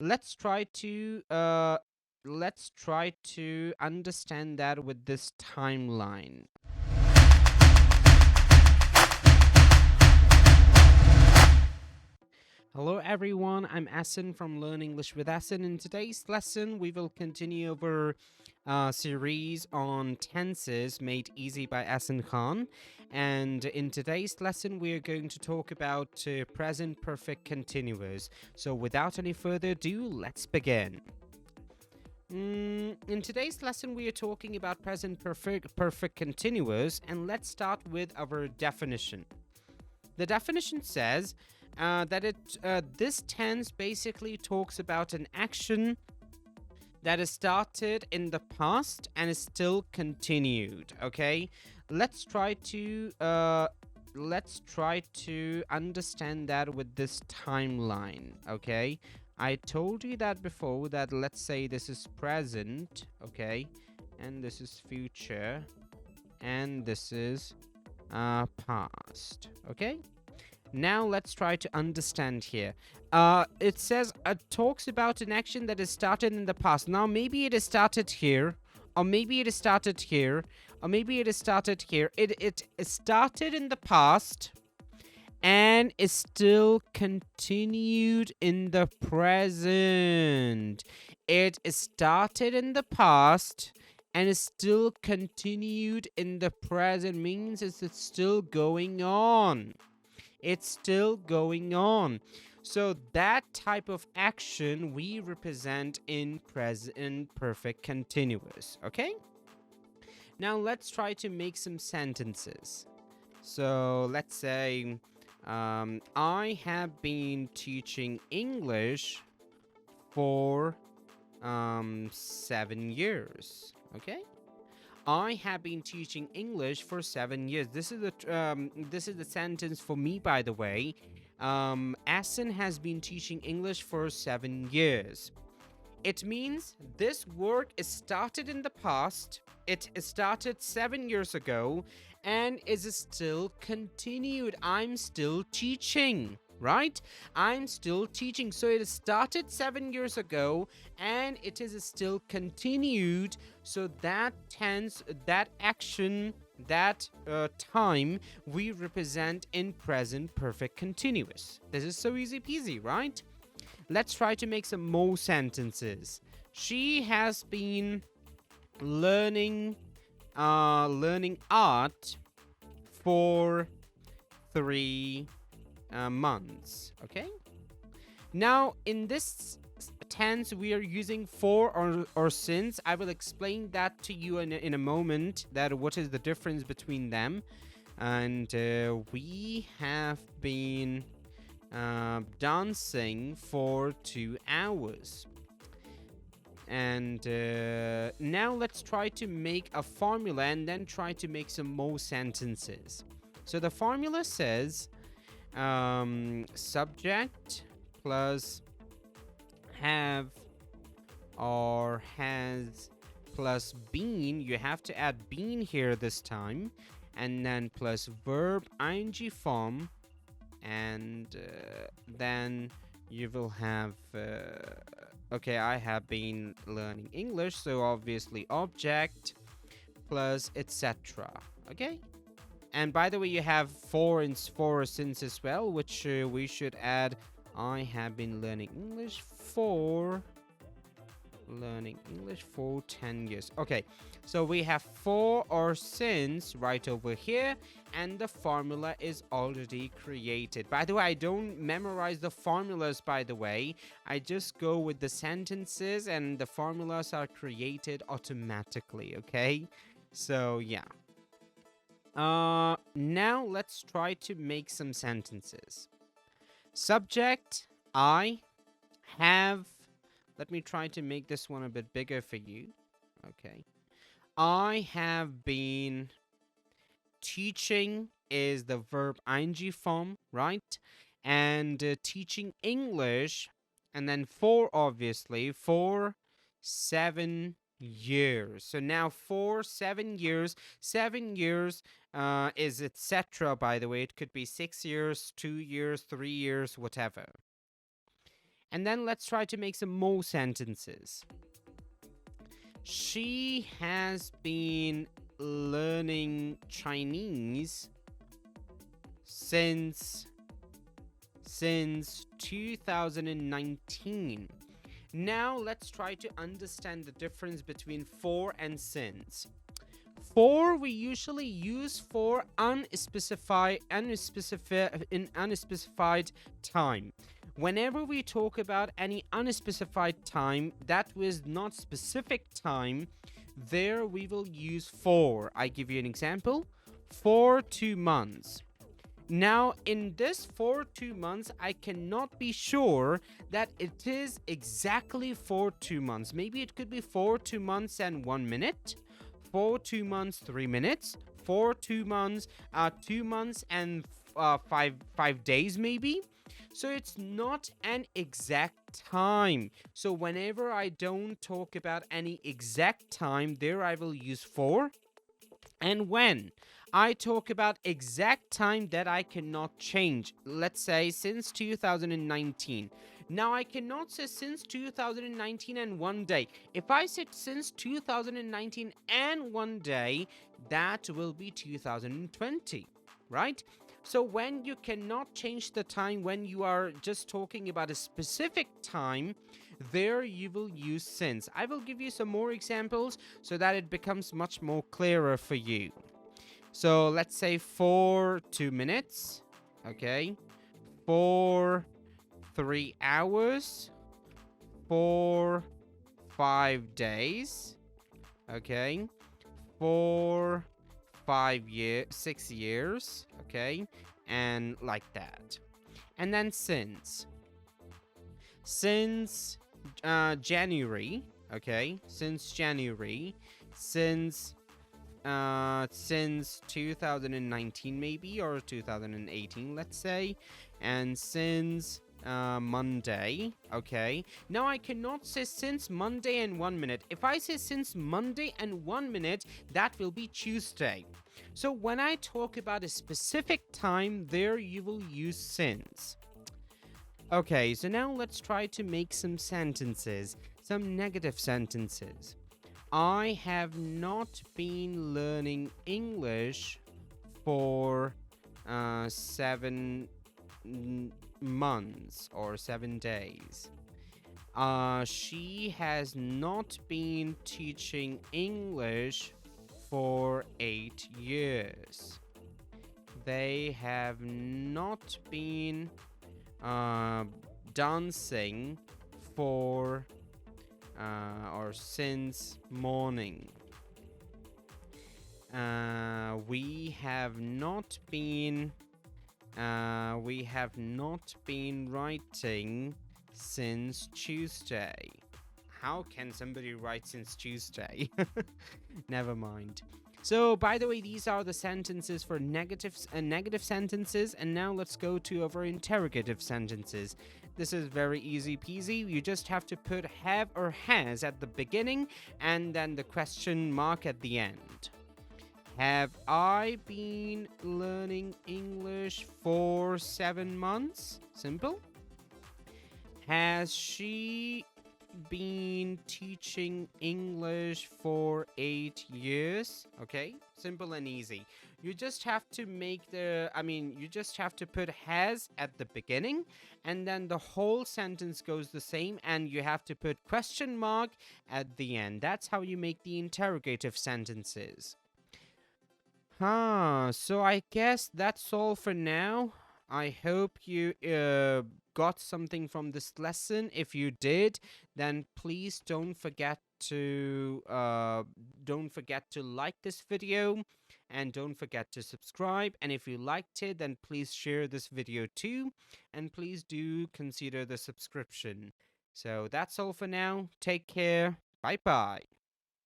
let's try to uh let's try to understand that with this timeline. Hello everyone, I'm Ahsan from Learn English with Ahsan. In today's lesson, we will continue our series on tenses made easy by Ahsan Khan. And in today's lesson, we are going to talk about present perfect continuous. So without any further ado, let's begin. In today's lesson, we are talking about present perfect continuous, and let's start with our definition. The definition says that this tense basically talks about an action that is started in the past and is still continued. Okay, let's try to uh, let's try to understand that with this timeline. Okay, I told you that before, that let's say this is present, okay, and this is future, and this is past. Okay, now let's try to understand here. It says it talks about an action that is started in the past. Now maybe it is started here, or maybe it is started here, or maybe it is started here. It is started in the past and is still continued in the present. It is started in the past and is still continued in the present, means it's still going on. It's still going on. So that type of action we represent in present perfect continuous. Okay? Now let's try to make some sentences. So let's say I have been teaching English for 7 years. Okay? I have been teaching English for 7 years. This is the sentence for me, by the way. Ahsan has been teaching English for 7 years. It means this work is started in the past. It started 7 years ago and is still continued. I'm still teaching, right? I'm still teaching. So it started 7 years ago and it is still continued. So that tense, that action, that time we represent in present perfect continuous. This is so easy peasy, right? Let's try to make some more sentences. She has been learning learning art for 3 months. Okay. Now in this tense we are using for or since. I will explain that to you in a moment, that what is the difference between them. And we have been dancing for 2 hours. And now let's try to make a formula and then try to make some more sentences. So the formula says subject plus have or has plus been. You have to add been here this time, and then plus verb ing form, and then you will have okay, I have been learning English, so obviously object plus etc. Okay, and by the way, you have for and for since as well, which we should add. I have been learning English for 10 years. Okay, so we have for or since right over here, and the formula is already created. By the way, I don't memorize the formulas, by the way. I just go with the sentences and the formulas are created automatically. Okay, so yeah. Now let's try to make some sentences. Subject, I have. Let me try to make this one a bit bigger for you. Okay. I have been teaching is the verb ing form, right? And teaching English, and then for obviously for 7 years. So now for 7 years, 7 years is etc. By the way, it could be 6 years, 2 years, 3 years, whatever. And then let's try to make some more sentences. She has been learning Chinese since 2019. Now let's try to understand the difference between for and since. For we usually use for unspecified time. Whenever we talk about any unspecified time that was not specific time, there we will use for. I give you an example. For 2 months. Now, in this for 2 months, I cannot be sure that it is exactly for 2 months. Maybe it could be for 2 months and 1 minute, for 2 months, 3 minutes, for 2 months, 2 months and five days, maybe. So it's not an exact time. So whenever I don't talk about any exact time, there I will use for. And when I talk about exact time that I cannot change, let's say since 2019. Now I cannot say since 2019 and 1 day. If I said since 2019 and 1 day, that will be 2020, right? So when you cannot change the time, when you are just talking about a specific time, there you will use since. I will give you some more examples so that it becomes much more clearer for you. So let's say for 2 minutes, okay, for 3 hours, for 5 days, okay, for 6 years, okay, and like that. And then since January, okay, since 2019 maybe, or 2018, let's say, and since Monday, okay. Now I cannot say since Monday and 1 minute. If I say since Monday and 1 minute, that will be Tuesday. So when I talk about a specific time, there you will use since. Okay, so now let's try to make some sentences, some negative sentences. I have not been learning English for 7 months or 7 days. She has not been teaching English for 8 years. They have not been dancing for or since morning. We have not been writing since Tuesday. How can somebody write since Tuesday? Never mind. So, by the way, these are the sentences for negative sentences, and now let's go to our interrogative sentences. This is very easy peasy. You just have to put have or has at the beginning, and then the question mark at the end. Have I been learning English for 7 months? Simple. Has she been teaching English for 8 years? Okay, simple and easy. You just have to you just have to put has at the beginning, and then the whole sentence goes the same, and you have to put question mark at the end. That's how you make the interrogative sentences. So I guess that's all for now. I hope you got something from this lesson. If you did, then please don't forget to like this video, and don't forget to subscribe. And if you liked it, then please share this video too, and please do consider the subscription. So that's all for now. Take care. Bye bye.